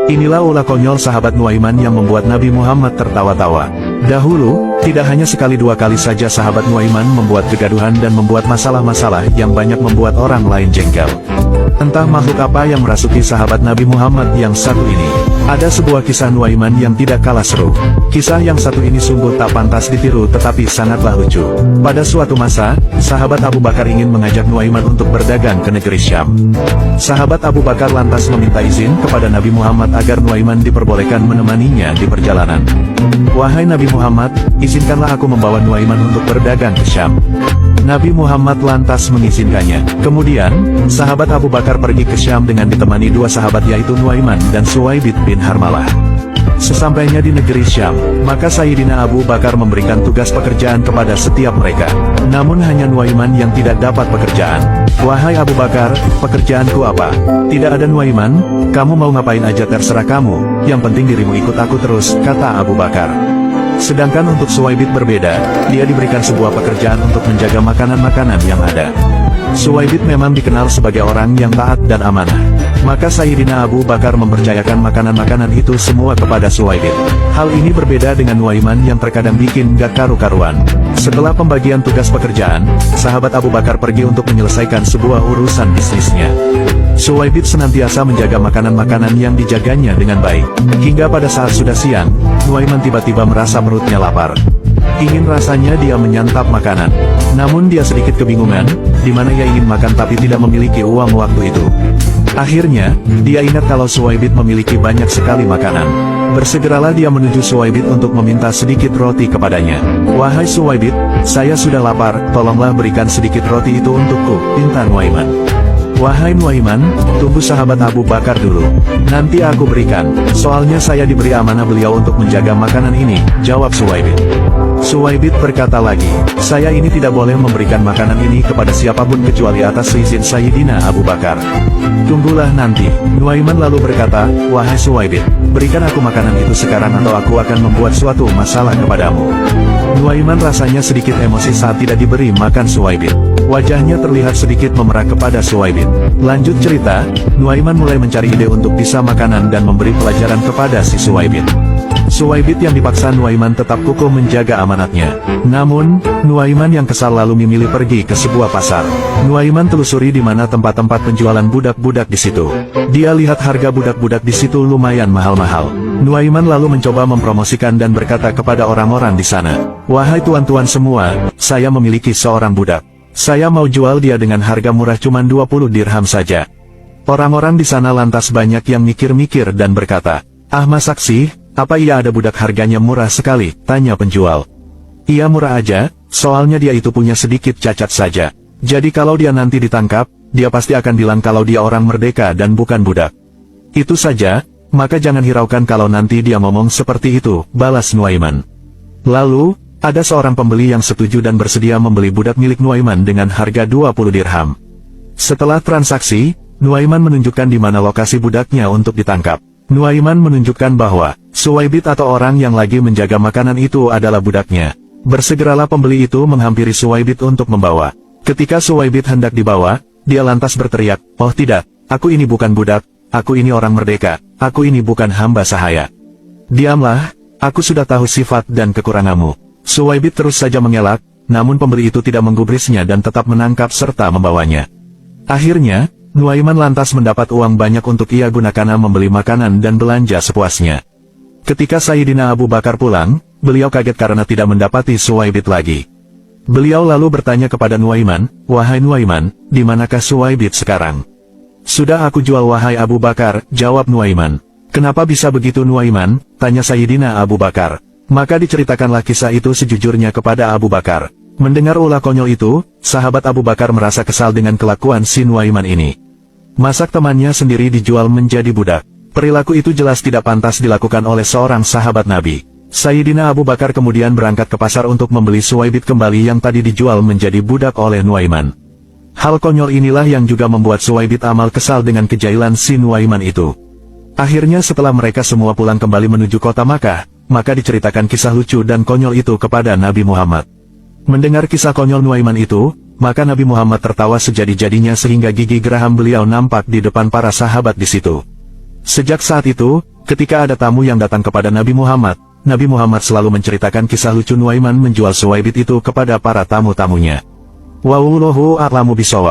Inilah ulah konyol sahabat Nuaiman yang membuat Nabi Muhammad tertawa-tawa. Dahulu, tidak hanya sekali dua kali saja sahabat Nuaiman membuat kegaduhan dan membuat masalah-masalah yang banyak membuat orang lain jengkel. Entah makhluk apa yang merasuki sahabat Nabi Muhammad yang satu ini. Ada sebuah kisah Nuaiman yang tidak kalah seru. Kisah yang satu ini sungguh tak pantas ditiru tetapi sangatlah lucu. Pada suatu masa, sahabat Abu Bakar ingin mengajak Nuaiman untuk berdagang ke negeri Syam. Sahabat Abu Bakar lantas meminta izin kepada Nabi Muhammad agar Nuaiman diperbolehkan menemaninya di perjalanan. "Wahai Nabi Muhammad, izinkanlah aku membawa Nuaiman untuk berdagang ke Syam." Nabi Muhammad lantas mengizinkannya. Kemudian, sahabat Abu Bakar pergi ke Syam dengan ditemani dua sahabat yaitu Nuaiman dan Suwaibid bin Harmalah. Sesampainya di negeri Syam, maka Sayyidina Abu Bakar memberikan tugas pekerjaan kepada setiap mereka. Namun hanya Nuaiman yang tidak dapat pekerjaan. "Wahai Abu Bakar, pekerjaanku apa?" "Tidak ada Nuaiman, kamu mau ngapain aja terserah kamu, yang penting dirimu ikut aku terus," kata Abu Bakar. Sedangkan untuk Suwaibid berbeda, dia diberikan sebuah pekerjaan untuk menjaga makanan-makanan yang ada. Suwaibid memang dikenal sebagai orang yang taat dan amanah. Maka Sayyidina Abu Bakar mempercayakan makanan-makanan itu semua kepada Suwaibid. Hal ini berbeda dengan Nuaiman yang terkadang bikin gak karu-karuan. Setelah pembagian tugas pekerjaan, sahabat Abu Bakar pergi untuk menyelesaikan sebuah urusan bisnisnya. Suwaibid senantiasa menjaga makanan-makanan yang dijaganya dengan baik. Hingga pada saat sudah siang, Nuaiman tiba-tiba merasa perutnya lapar. Ingin rasanya dia menyantap makanan. Namun dia sedikit kebingungan, di mana ia ingin makan tapi tidak memiliki uang waktu itu. Akhirnya, dia ingat kalau Suwaibid memiliki banyak sekali makanan. Bersegeralah dia menuju Suwaibid untuk meminta sedikit roti kepadanya. "Wahai Suwaibid, saya sudah lapar, tolonglah berikan sedikit roti itu untukku," pinta Nuaiman. "Wahai Nuaiman, tunggu sahabat Abu Bakar dulu. Nanti aku berikan, soalnya saya diberi amanah beliau untuk menjaga makanan ini," jawab Suwaibid. Suwaibid berkata lagi, "Saya ini tidak boleh memberikan makanan ini kepada siapapun kecuali atas seizin Sayyidina Abu Bakar." "Tunggulah nanti." Nuaiman lalu berkata, "Wahai Suwaibid, berikan aku makanan itu sekarang atau aku akan membuat suatu masalah kepadamu." Nuaiman rasanya sedikit emosi saat tidak diberi makan Suwaibid. Wajahnya terlihat sedikit memerah kepada Suwaibid. Lanjut cerita, Nuaiman mulai mencari ide untuk bisa makanan dan memberi pelajaran kepada si Suwaibid. Suwaibid yang dipaksa Nuaiman tetap kukuh menjaga amanatnya. Namun, Nuaiman yang kesal lalu memilih pergi ke sebuah pasar. Nuaiman telusuri di mana tempat-tempat penjualan budak-budak di situ. Dia lihat harga budak-budak di situ lumayan mahal-mahal. Nuaiman lalu mencoba mempromosikan dan berkata kepada orang-orang di sana, "Wahai tuan-tuan semua, saya memiliki seorang budak. Saya mau jual dia dengan harga murah cuma 20 dirham saja." Orang-orang di sana lantas banyak yang mikir-mikir dan berkata, "Ah masak sih, apa iya ada budak harganya murah sekali?" tanya penjual. "Iya murah aja, soalnya dia itu punya sedikit cacat saja. Jadi kalau dia nanti ditangkap, dia pasti akan bilang kalau dia orang merdeka dan bukan budak. Itu saja, maka jangan hiraukan kalau nanti dia ngomong seperti itu," balas Nuaiman. Lalu, ada seorang pembeli yang setuju dan bersedia membeli budak milik Nuaiman dengan harga 20 dirham. Setelah transaksi, Nuaiman menunjukkan di mana lokasi budaknya untuk ditangkap. Nuaiman menunjukkan bahwa Suwaibid atau orang yang lagi menjaga makanan itu adalah budaknya. Bersegeralah pembeli itu menghampiri Suwaibid untuk membawa. Ketika Suwaibid hendak dibawa, dia lantas berteriak, "Oh tidak, aku ini bukan budak, aku ini orang merdeka, aku ini bukan hamba sahaya." "Diamlah, aku sudah tahu sifat dan kekuranganmu." Suwaibid terus saja mengelak, namun pembeli itu tidak menggubrisnya dan tetap menangkap serta membawanya. Akhirnya, Nuaiman lantas mendapat uang banyak untuk ia gunakan membeli makanan dan belanja sepuasnya. Ketika Sayyidina Abu Bakar pulang, beliau kaget karena tidak mendapati Suwaibid lagi. Beliau lalu bertanya kepada Nuaiman, "Wahai Nuaiman, di manakah Suwaibid sekarang?" "Sudah aku jual wahai Abu Bakar," jawab Nuaiman. "Kenapa bisa begitu Nuaiman?" tanya Sayyidina Abu Bakar. Maka diceritakanlah kisah itu sejujurnya kepada Abu Bakar. Mendengar ulah konyol itu, sahabat Abu Bakar merasa kesal dengan kelakuan si Nuaiman ini. Masak temannya sendiri dijual menjadi budak. Perilaku itu jelas tidak pantas dilakukan oleh seorang sahabat Nabi. Sayyidina Abu Bakar kemudian berangkat ke pasar untuk membeli Suwaibid kembali yang tadi dijual menjadi budak oleh Nuaiman. Hal konyol inilah yang juga membuat Suwaibid amal kesal dengan kejailan si Nuaiman itu. Akhirnya setelah mereka semua pulang kembali menuju kota Makkah, maka diceritakan kisah lucu dan konyol itu kepada Nabi Muhammad. Mendengar kisah konyol Nuaiman itu, maka Nabi Muhammad tertawa sejadi-jadinya sehingga gigi geraham beliau nampak di depan para sahabat di situ. Sejak saat itu, ketika ada tamu yang datang kepada Nabi Muhammad selalu menceritakan kisah lucu Nuaiman menjual Suwaibit itu kepada para tamu-tamunya. Wallahu a'lamu bishawab.